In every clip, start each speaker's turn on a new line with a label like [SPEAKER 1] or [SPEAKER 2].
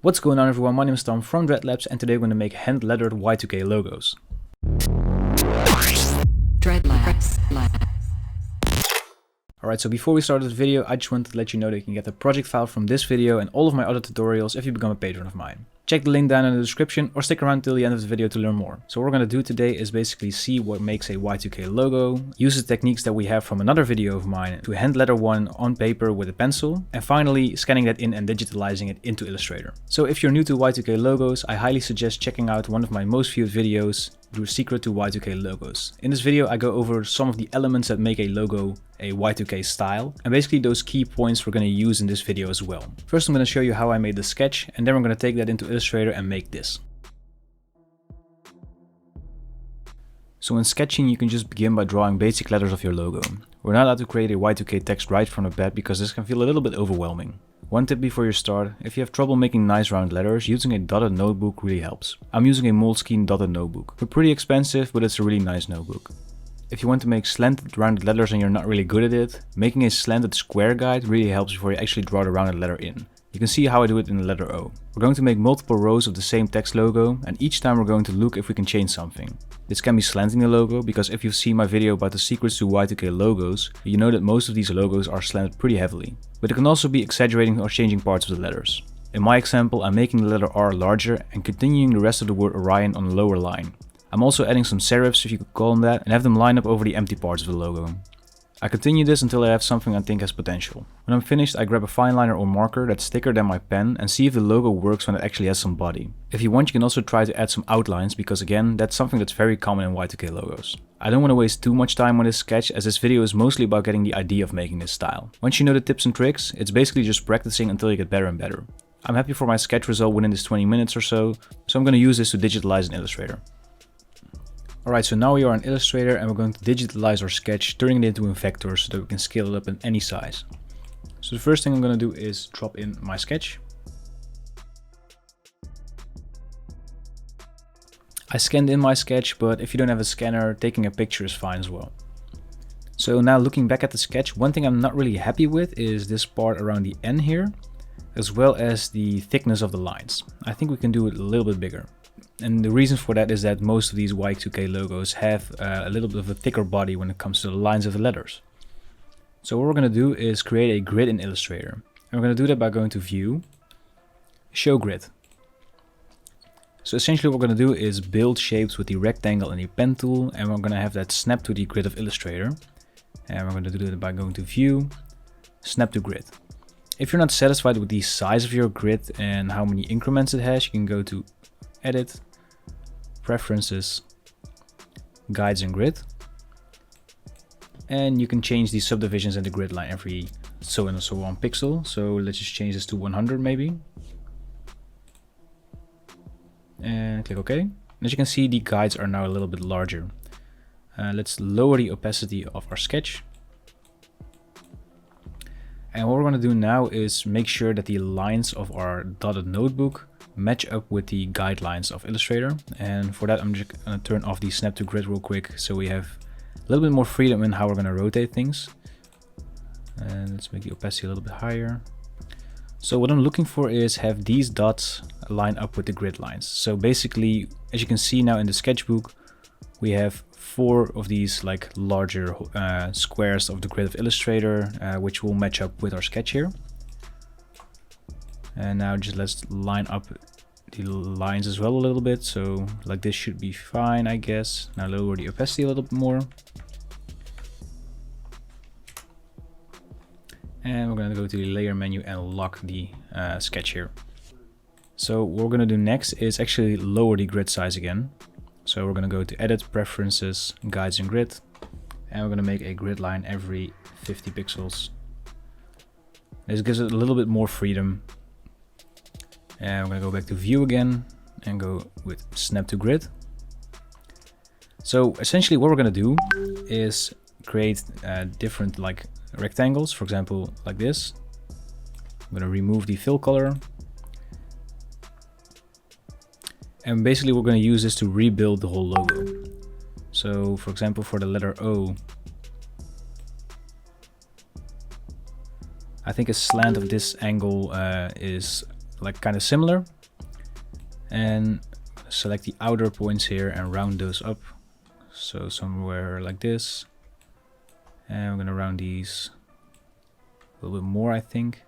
[SPEAKER 1] What's going on everyone, my name is Tom from Dreadlabs and today we're going to make hand-lettered Y2K logos.
[SPEAKER 2] Dreadlabs.
[SPEAKER 1] Alright, so before we start this video, I just wanted to let you know that you can get the project file from this video and all of my other tutorials if you become a patron of mine. Check the link down in the description or stick around till the end of the video to learn more. So what we're going to do today is basically see what makes a Y2K logo, use the techniques that we have from another video of mine to hand letter one on paper with a pencil, and finally scanning that in and digitalizing it into Illustrator. So if you're new to Y2K logos, I highly suggest checking out one of my most viewed videos, The Secret to Y2K Logos. In this video I go over some of the elements that make a logo a Y2K style, and basically those key points we're going to use in this video as well. First I'm going to show you how I made the sketch, and then we're going to take that into Illustrator and make this. So in sketching you can just begin by drawing basic letters of your logo. We're not allowed to create a Y2K text right from the bat because this can feel a little bit overwhelming. One tip before you start: if you have trouble making nice round letters, using a dotted notebook really helps. I'm using a Moleskine dotted notebook. They're pretty expensive, but it's a really nice notebook. If you want to make slanted rounded letters and you're not really good at it, making a slanted square guide really helps before you actually draw the rounded letter in. You can see how I do it in the letter O. We're going to make multiple rows of the same text logo, and each time we're going to look if we can change something. This can be slanting the logo, because if you've seen my video about the secrets to Y2K logos, you know that most of these logos are slanted pretty heavily. But it can also be exaggerating or changing parts of the letters. In my example, I'm making the letter R larger and continuing the rest of the word Orion on the lower line. I'm also adding some serifs, if you could call them that, and have them line up over the empty parts of the logo. I continue this until I have something I think has potential. When I'm finished, I grab a fine liner or marker that's thicker than my pen and see if the logo works when it actually has some body. If you want, you can also try to add some outlines, because again, that's something that's very common in Y2K logos. I don't want to waste too much time on this sketch, as this video is mostly about getting the idea of making this style. Once you know the tips and tricks, it's basically just practicing until you get better and better. I'm happy for my sketch result within this 20 minutes or so I'm going to use this to digitalize in Illustrator. Alright, so now we are in Illustrator and we're going to digitalize our sketch, turning it into a vector so that we can scale it up in any size. So the first thing I'm going to do is drop in my sketch. I scanned in my sketch, but if you don't have a scanner, taking a picture is fine as well. So now looking back at the sketch, one thing I'm not really happy with is this part around the N here, as well as the thickness of the lines. I think we can do it a little bit bigger. And the reason for that is that most of these Y2K logos have a little bit of a thicker body when it comes to the lines of the letters. So what we're going to do is create a grid in Illustrator. And we're going to do that by going to View, Show Grid. So essentially what we're going to do is build shapes with the rectangle and the pen tool, and we're going to have that snap to the grid of Illustrator. And we're going to do that by going to View, Snap to Grid. If you're not satisfied with the size of your grid and how many increments it has, you can go to Edit, Preferences, Guides and Grid, and you can change the subdivisions and the grid line every so and so on pixel. So let's just change this to 100 maybe, and click OK. As you can see, the guides are now a little bit larger. Let's lower the opacity of our sketch. And what we're going to do now is make sure that the lines of our dotted notebook match up with the guidelines of Illustrator. And for that I'm just going to turn off the snap to grid real quick, so we have a little bit more freedom in how we're going to rotate things. And let's make the opacity a little bit higher. So what I'm looking for is have these dots line up with the grid lines. So basically, as you can see now in the sketchbook, we have 4 of these like larger squares of the grid of Illustrator, which will match up with our sketch here. And now just let's line up the lines as well a little bit. So like this should be fine, I guess. Now lower the opacity a little bit more. And we're going to go to the layer menu and lock the sketch here. So what we're going to do next is actually lower the grid size again. So we're going to go to Edit, Preferences, Guides and Grid. And we're going to make a grid line every 50 pixels. This gives it a little bit more freedom. And we're going to go back to View again and go with Snap to Grid. So essentially what we're going to do is create different like rectangles, for example like this. I'm going to remove the fill color. And basically we're going to use this to rebuild the whole logo. So for example, for the letter O, I think a slant of this angle is like kind of similar. And select the outer points here and round those up. So somewhere like this. And we're gonna round these a little bit more, I think.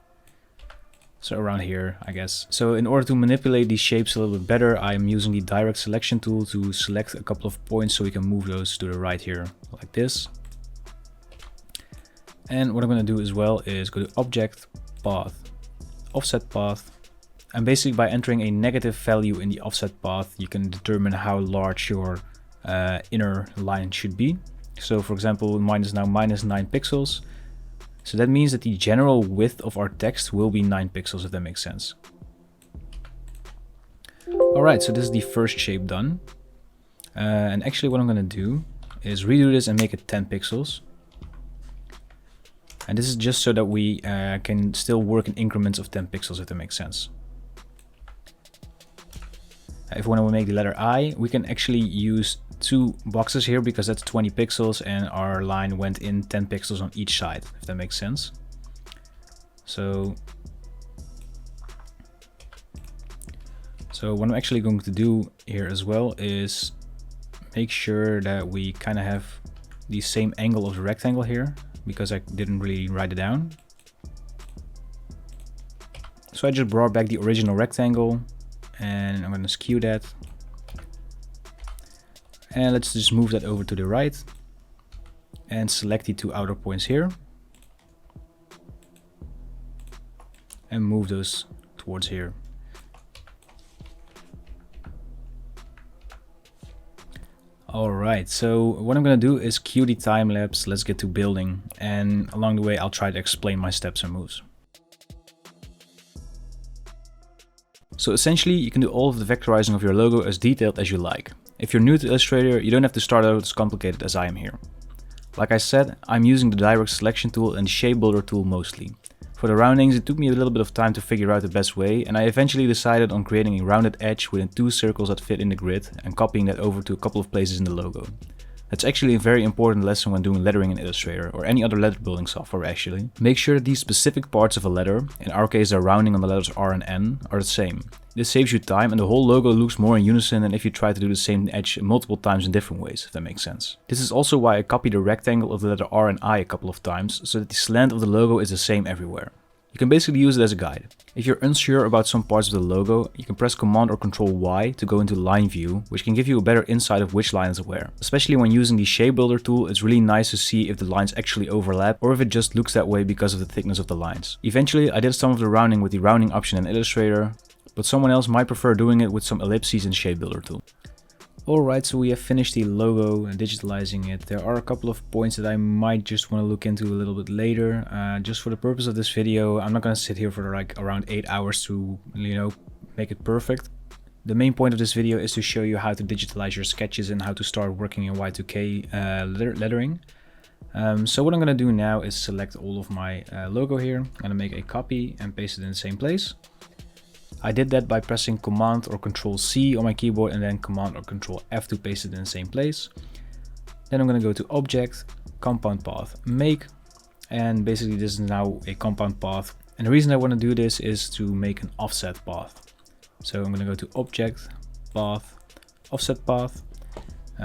[SPEAKER 1] So around here, I guess. So in order to manipulate these shapes a little bit better, I'm using the direct selection tool to select a couple of points so we can move those to the right here, like this. And what I'm going to do as well is go to Object, Path, Offset Path. And basically by entering a negative value in the offset path, you can determine how large your inner line should be. So for example, mine is now -9 pixels. So that means that the general width of our text will be 9 pixels, if that makes sense. Alright, so this is the first shape done. And actually what I'm going to do is redo this and make it 10 pixels. And this is just so that we can still work in increments of 10 pixels, if that makes sense. If we want to make the letter I, we can actually use 2 boxes here because that's 20 pixels and our line went in 10 pixels on each side, if that makes sense. So what I'm actually going to do here as well is make sure that we kind of have the same angle of the rectangle here, because I didn't really write it down. So I just brought back the original rectangle and I'm going to skew that. And let's just move that over to the right and select the 2 outer points here and move those towards here. Alright, so what I'm going to do is cue the time lapse. Let's get to building, and along the way I'll try to explain my steps and moves. So essentially you can do all of the vectorizing of your logo as detailed as you like. If you're new to Illustrator, you don't have to start out as complicated as I am here. Like I said, I'm using the direct selection tool and the shape builder tool mostly. For the roundings, it took me a little bit of time to figure out the best way, and I eventually decided on creating a rounded edge within 2 circles that fit in the grid and copying that over to a couple of places in the logo. That's actually a very important lesson when doing lettering in Illustrator, or any other letter building software actually. Make sure that these specific parts of a letter, in our case the rounding on the letters R and N, are the same. This saves you time and the whole logo looks more in unison than if you try to do the same edge multiple times in different ways, if that makes sense. This is also why I copied the rectangle of the letter R and I a couple of times, so that the slant of the logo is the same everywhere. You can basically use it as a guide. If you're unsure about some parts of the logo, you can press Command or Control Y to go into line view, which can give you a better insight of which line is where. Especially when using the shape builder tool, it's really nice to see if the lines actually overlap or if it just looks that way because of the thickness of the lines. Eventually, I did some of the rounding with the rounding option in Illustrator, but someone else might prefer doing it with some ellipses in shape builder tool. Alright, so we have finished the logo and digitalizing it. There are a couple of points that I might just want to look into a little bit later. Just for the purpose of this video, I'm not going to sit here for like around 8 hours to, make it perfect. The main point of this video is to show you how to digitalize your sketches and how to start working in Y2K lettering. So what I'm going to do now is select all of my logo here. I'm going to make a copy and paste it in the same place. I did that by pressing Command or Control C on my keyboard and then Command or Control F to paste it in the same place. Then I'm going to go to Object, Compound Path, Make, and basically this is now a compound path. And the reason I want to do this is to make an offset path. So I'm going to go to Object, Path, Offset Path.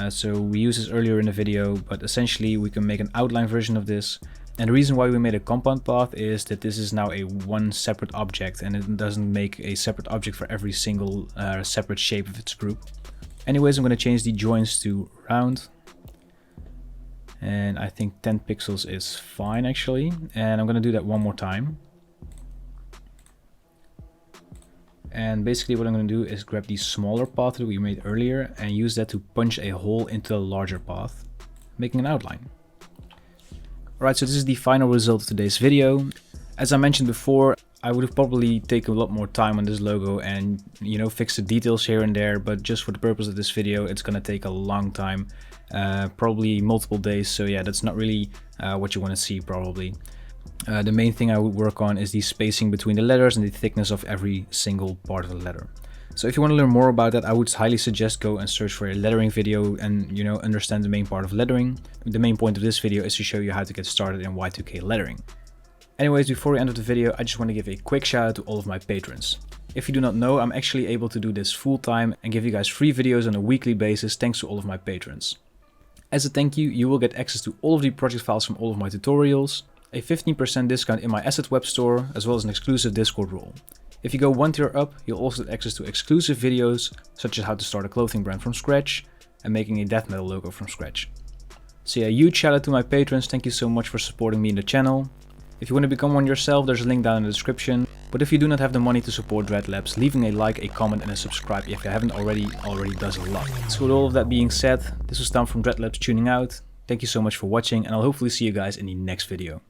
[SPEAKER 1] So we used this earlier in the video, but essentially we can make an outline version of this. And the reason why we made a compound path is that this is now a one separate object and it doesn't make a separate object for every single separate shape of its group. Anyways, I'm going to change the joins to round. And I think 10 pixels is fine actually. And I'm going to do that one more time. And basically what I'm going to do is grab the smaller path that we made earlier and use that to punch a hole into a larger path, making an outline. Alright, so this is the final result of today's video. As I mentioned before, I would have probably taken a lot more time on this logo and, fix the details here and there, but just for the purpose of this video, it's gonna take a long time, probably multiple days. So yeah, that's not really what you want to see probably. The main thing I would work on is the spacing between the letters and the thickness of every single part of the letter. So if you want to learn more about that, I would highly suggest go and search for a lettering video and, understand the main part of lettering. The main point of this video is to show you how to get started in Y2K lettering. Anyways, before we end the video, I just want to give a quick shout out to all of my patrons. If you do not know, I'm actually able to do this full time and give you guys free videos on a weekly basis thanks to all of my patrons. As a thank you, you will get access to all of the project files from all of my tutorials, a 15% discount in my asset web store, as well as an exclusive Discord role. If you go 1 tier up, you'll also get access to exclusive videos, such as how to start a clothing brand from scratch and making a death metal logo from scratch. So yeah, huge shout out to my patrons, thank you so much for supporting me in the channel. If you want to become one yourself, there's a link down in the description. But if you do not have the money to support Dreadlabs, leaving a like, a comment and a subscribe if you haven't already does a lot. So with all of that being said, this was Tom from Dreadlabs tuning out. Thank you so much for watching and I'll hopefully see you guys in the next video.